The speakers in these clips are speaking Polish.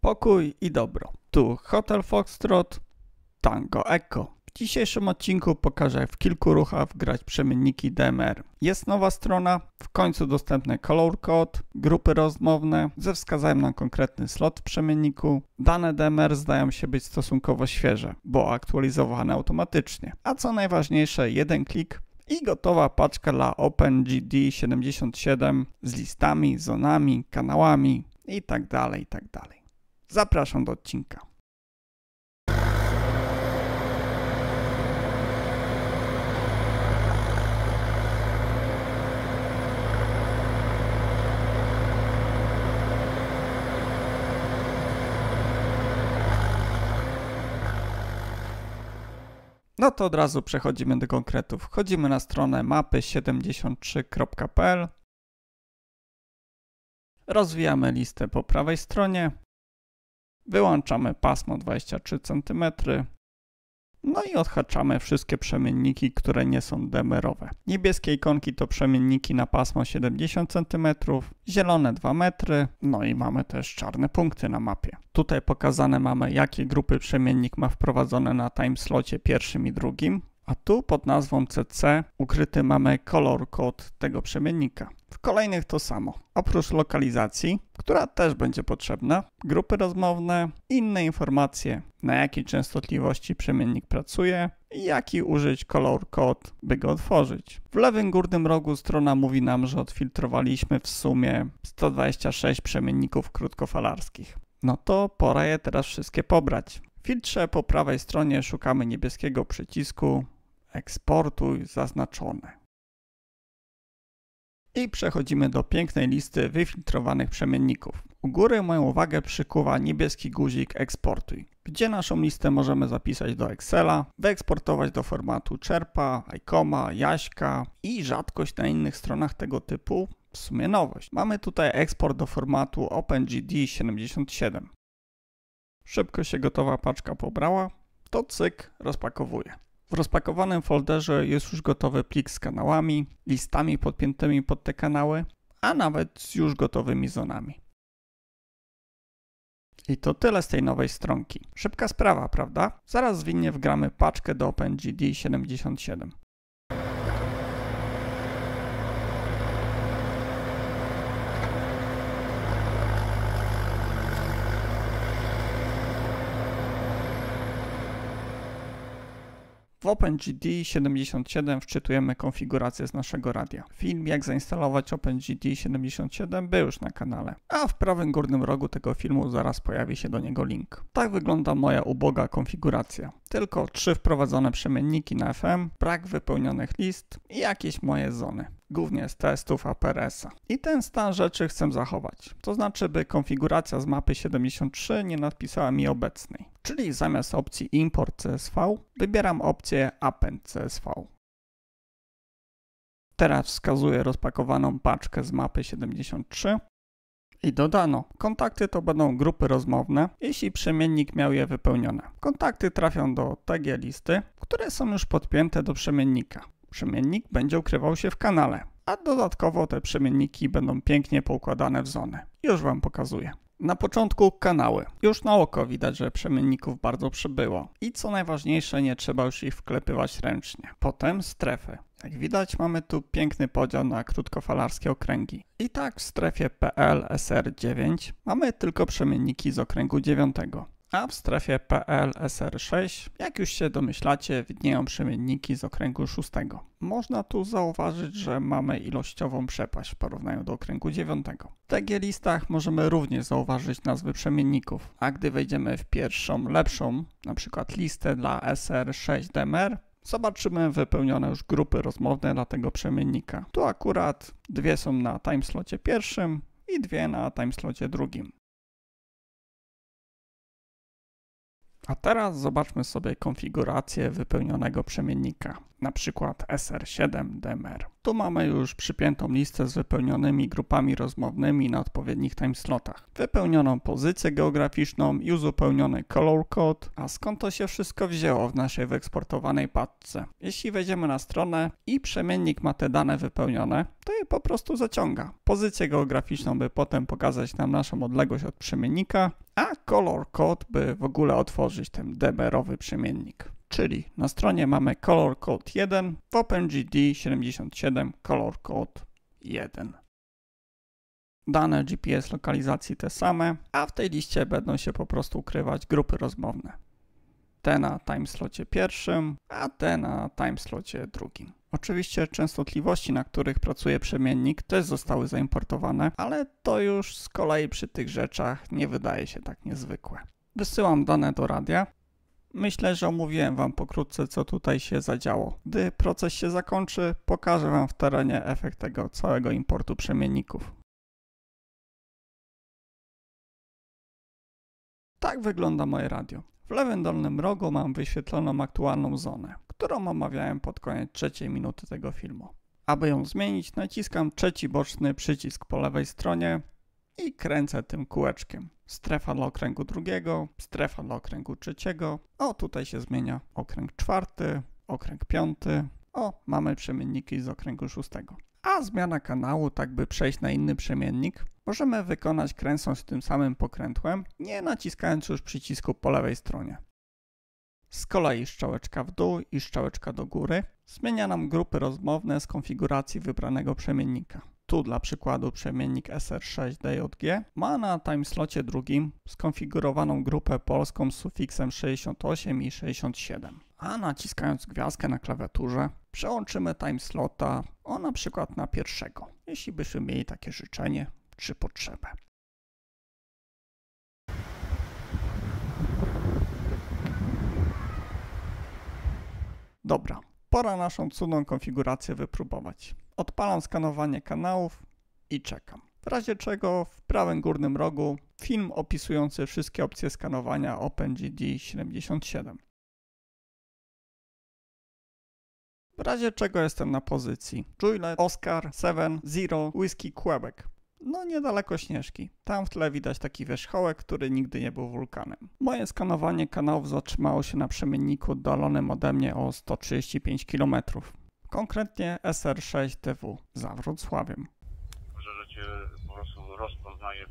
Pokój i dobro. Tu Hotel Foxtrot, Tango Echo. W dzisiejszym odcinku pokażę, jak w kilku ruchach wgrać przemienniki DMR. Jest nowa strona, w końcu dostępny color code, grupy rozmowne ze wskazaniem na konkretny slot w przemienniku. Dane DMR zdają się być stosunkowo świeże, bo aktualizowane automatycznie. A co najważniejsze, jeden klik i gotowa paczka dla OpenGD77 z listami, zonami, kanałami itd. Zapraszam do odcinka. No to od razu przechodzimy do konkretów. Wchodzimy na stronę mapy73.pl. Rozwijamy listę po prawej stronie. Wyłączamy pasmo 23 cm. No i odhaczamy wszystkie przemienniki, które nie są DMR-owe. Niebieskie ikonki to przemienniki na pasmo 70 cm, zielone 2 metry, no i mamy też czarne punkty na mapie. Tutaj pokazane mamy, jakie grupy przemiennik ma wprowadzone na timeslocie pierwszym i drugim, a tu pod nazwą CC ukryty mamy color code tego przemiennika. W kolejnych to samo. Oprócz lokalizacji, która też będzie potrzebna, grupy rozmowne, inne informacje, na jakiej częstotliwości przemiennik pracuje i jaki użyć color code, by go otworzyć. W lewym górnym rogu strona mówi nam, że odfiltrowaliśmy w sumie 126 przemienników krótkofalarskich. No to pora je teraz wszystkie pobrać. W filtrze po prawej stronie szukamy niebieskiego przycisku Eksportuj zaznaczone. I przechodzimy do pięknej listy wyfiltrowanych przemienników. U góry moją uwagę przykuwa niebieski guzik Eksportuj, gdzie naszą listę możemy zapisać do Excela, wyeksportować do formatu Czerpa, ICOMA, Jaśka i rzadkość na innych stronach tego typu, w sumie nowość. Mamy tutaj eksport do formatu OpenGD77. Szybko się gotowa paczka pobrała, to cyk, rozpakowuję. W rozpakowanym folderze jest już gotowy plik z kanałami, listami podpiętymi pod te kanały, a nawet z już gotowymi zonami. I to tyle z tej nowej stronki. Szybka sprawa, prawda? Zaraz zwinnie wgramy paczkę do OpenGD77. W OpenGD77 wczytujemy konfigurację z naszego radia. Film, jak zainstalować OpenGD77 był już na kanale, a w prawym górnym rogu tego filmu zaraz pojawi się do niego link. Tak wygląda moja uboga konfiguracja. Tylko 3 wprowadzone przemienniki na FM, brak wypełnionych list i jakieś moje zony. Głównie z testów APRS-a. I ten stan rzeczy chcę zachować. To znaczy, by konfiguracja z mapy 73 nie nadpisała mi obecnej. Czyli zamiast opcji Import CSV wybieram opcję Append CSV. Teraz wskazuję rozpakowaną paczkę z mapy 73 i dodano. Kontakty to będą grupy rozmowne, jeśli przemiennik miał je wypełnione. Kontakty trafią do TG listy, które są już podpięte do przemiennika. Przemiennik będzie ukrywał się w kanale, a dodatkowo te przemienniki będą pięknie poukładane w zony. Już Wam pokazuję. Na początku kanały. Już na oko widać, że przemienników bardzo przybyło. I co najważniejsze, nie trzeba już ich wklepywać ręcznie. Potem strefy. Jak widać, mamy tu piękny podział na krótkofalarskie okręgi. I tak w strefie PL SR9 mamy tylko przemienniki z okręgu 9. A w strefie PL SR6, jak już się domyślacie, widnieją przemienniki z okręgu 6. Można tu zauważyć, że mamy ilościową przepaść w porównaniu do okręgu 9. W TG listach możemy również zauważyć nazwy przemienników, a gdy wejdziemy w pierwszą, lepszą, np. listę dla SR6 DMR, zobaczymy wypełnione już grupy rozmowne dla tego przemiennika. Tu akurat 2 są na timeslocie pierwszym i 2 na timeslocie drugim. A teraz zobaczmy sobie konfigurację wypełnionego przemiennika. na przykład SR7 DMR. Tu mamy już przypiętą listę z wypełnionymi grupami rozmownymi na odpowiednich timeslotach, wypełnioną pozycję geograficzną i uzupełniony color code. A skąd to się wszystko wzięło w naszej wyeksportowanej paczce? Jeśli wejdziemy na stronę i przemiennik ma te dane wypełnione, to je po prostu zaciąga. Pozycję geograficzną, by potem pokazać nam naszą odległość od przemiennika, a color code, by w ogóle otworzyć ten DMR-owy przemiennik. Czyli na stronie mamy color code 1, w OpenGD 77 color code 1. Dane GPS lokalizacji te same, a w tej liście będą się po prostu ukrywać grupy rozmowne. Te na timeslocie pierwszym, a te na timeslocie drugim. Oczywiście częstotliwości, na których pracuje przemiennik, też zostały zaimportowane, ale to już z kolei przy tych rzeczach nie wydaje się tak niezwykłe. Wysyłam dane do radia. Myślę, że omówiłem Wam pokrótce, co tutaj się zadziało. Gdy proces się zakończy, pokażę Wam w terenie efekt tego całego importu przemienników. Tak wygląda moje radio. W lewym dolnym rogu mam wyświetloną aktualną zonę, którą omawiałem pod koniec 3 minuty tego filmu. Aby ją zmienić, naciskam trzeci boczny przycisk po lewej stronie i kręcę tym kółeczkiem. Strefa dla okręgu drugiego, strefa dla okręgu trzeciego. O, tutaj się zmienia okręg czwarty, okręg piąty. O, mamy przemienniki z okręgu szóstego. A zmiana kanału, tak by przejść na inny przemiennik, możemy wykonać kręcąc tym samym pokrętłem, nie naciskając już przycisku po lewej stronie. Z kolei strzałeczka w dół i strzałeczka do góry zmienia nam grupy rozmowne z konfiguracji wybranego przemiennika. Tu dla przykładu przemiennik SR6DJG ma na timeslocie drugim skonfigurowaną grupę polską z sufiksem 68 i 67. A naciskając gwiazdkę na klawiaturze przełączymy timeslota na przykład na pierwszego, jeśli byśmy mieli takie życzenie czy potrzebę. Dobra, pora naszą cudną konfigurację wypróbować. Odpalam skanowanie kanałów i czekam. W razie czego w prawym górnym rogu film opisujący wszystkie opcje skanowania OpenGD 77. W razie czego jestem na pozycji Juliet, Oscar, 7, Zero, Whiskey, Quebec. No niedaleko Śnieżki. Tam w tle widać taki wierzchołek, który nigdy nie był wulkanem. Moje skanowanie kanałów zatrzymało się na przemienniku oddalonym ode mnie o 135 km. Konkretnie SR6DW za Wrocławiem. Że cię po prostu rozpoznaje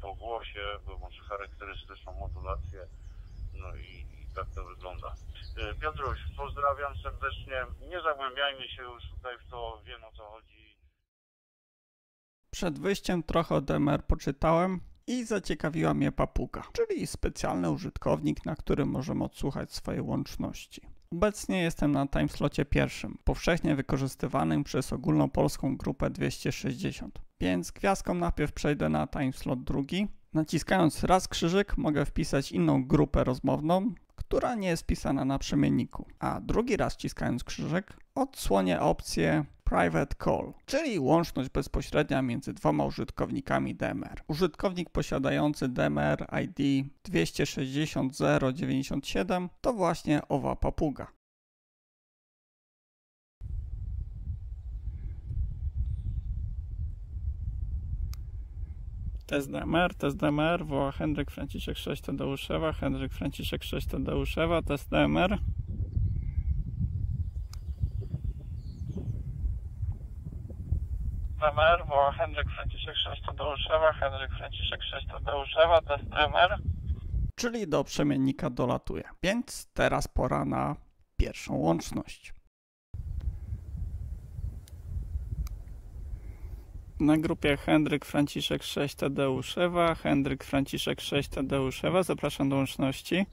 po głosie, bo masz charakterystyczną modulację, no i tak to wygląda. Piotruś, pozdrawiam serdecznie. Nie zagłębiajmy się już tutaj w to, wiem o co chodzi. Przed wyjściem trochę o DMR poczytałem i zaciekawiła mnie Papuga, czyli specjalny użytkownik, na którym możemy odsłuchać swoje łączności. Obecnie jestem na timeslocie pierwszym, powszechnie wykorzystywanym przez ogólnopolską grupę 260. Więc gwiazdką najpierw przejdę na timeslot drugi. Naciskając raz krzyżyk mogę wpisać inną grupę rozmowną, która nie jest wpisana na przemienniku. A drugi raz ściskając krzyżyk odsłonię opcję Private Call, czyli łączność bezpośrednia między dwoma użytkownikami DMR. Użytkownik posiadający DMR ID 260.097 to właśnie owa papuga. Test DMR, woła Henryk Franciszek 6 Tadeuszewa, Henryk Franciszek 6 Tadeuszewa, test DMR. DMR, woła Henryk Franciszek 6 Tadeuszewa, Henryk Franciszek 6 Tadeuszewa, test DMR. Czyli do przemiennika dolatuje, więc teraz pora na pierwszą łączność. Na grupie Henryk Franciszek 6 Tadeuszewa, Henryk Franciszek 6 Tadeuszewa, zapraszam do łączności.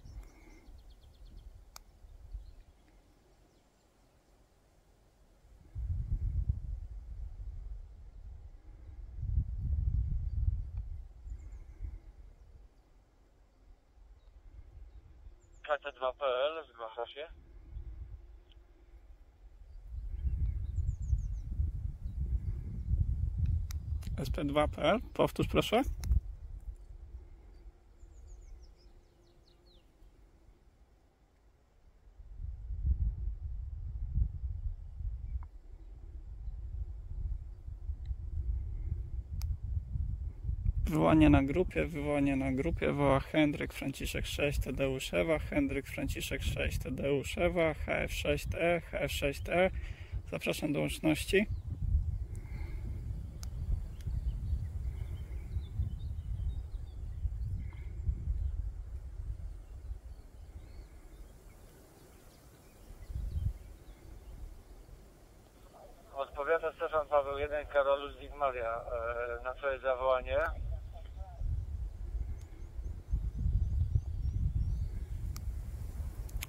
KT2.pl zgłasza się. SP2.pl, powtórz proszę. Wywołanie na grupie, woła Hendryk Franciszek 6 Tadeusz Ewa, Hendryk Franciszek 6 Tadeusz Ewa, HF6E, HF6E. Zapraszam do łączności. Odpowiada Stefan Paweł 1, Karol Ludwik Maria na twoje zawołanie.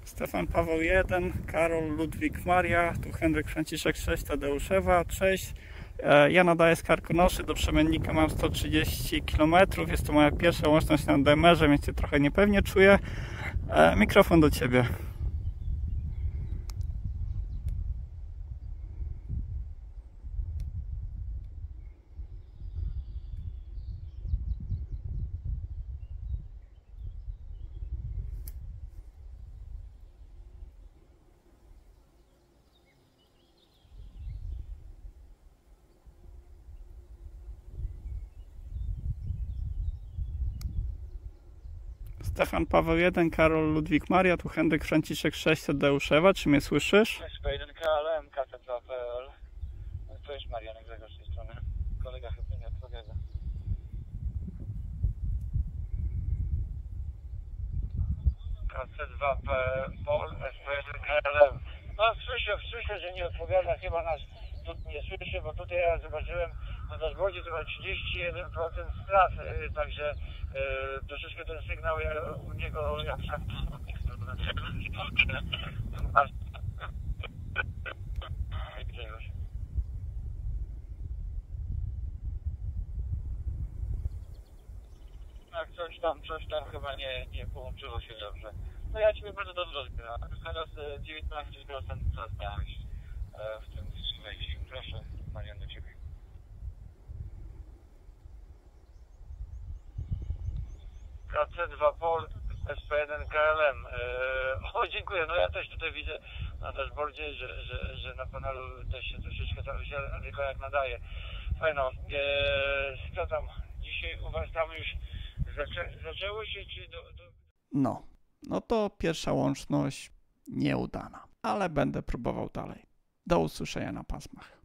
Stefan Paweł 1, Karol Ludwik Maria, tu Hendryk Franciszek 6 Tadeusz Ewa, cześć. Ja nadaję z Karkonoszy, do Przemiennika mam 130 km, jest to moja pierwsza łączność na DMR-ze, więc się trochę niepewnie czuję. Mikrofon do Ciebie. Stefan Paweł 1, Karol Ludwik Maria, tu Hendryk Franciszek 6 Tadeusz Ewa, czy mnie słyszysz? SP1 KLM, KT2PL. To jest Marianek Grzegorz z tej strony. Kolega chyba nie odpowiada. KT2PL, SP1 KLM. No słyszę, że nie odpowiada, chyba nas tu nie słyszy, bo tutaj ja zobaczyłem na dashboardzie to ma 31% strat, także troszeczkę ten sygnał u niego jak tak, coś tam chyba nie połączyło się dobrze. No ja Ciebie bardzo dobrze odbieram. Teraz 19% zostałeś w tym wejściu. Proszę, Marian, do Ciebie. KC2 Pol, SP1 KLM. O, dziękuję. No ja też tutaj widzę na dashboardzie, że na panelu też się troszeczkę tam tylko jak nadaje. Fajno. Co tam? Dzisiaj u Was tam już zaczęło się, czy No to pierwsza łączność nieudana, ale będę próbował dalej. Do usłyszenia na pasmach.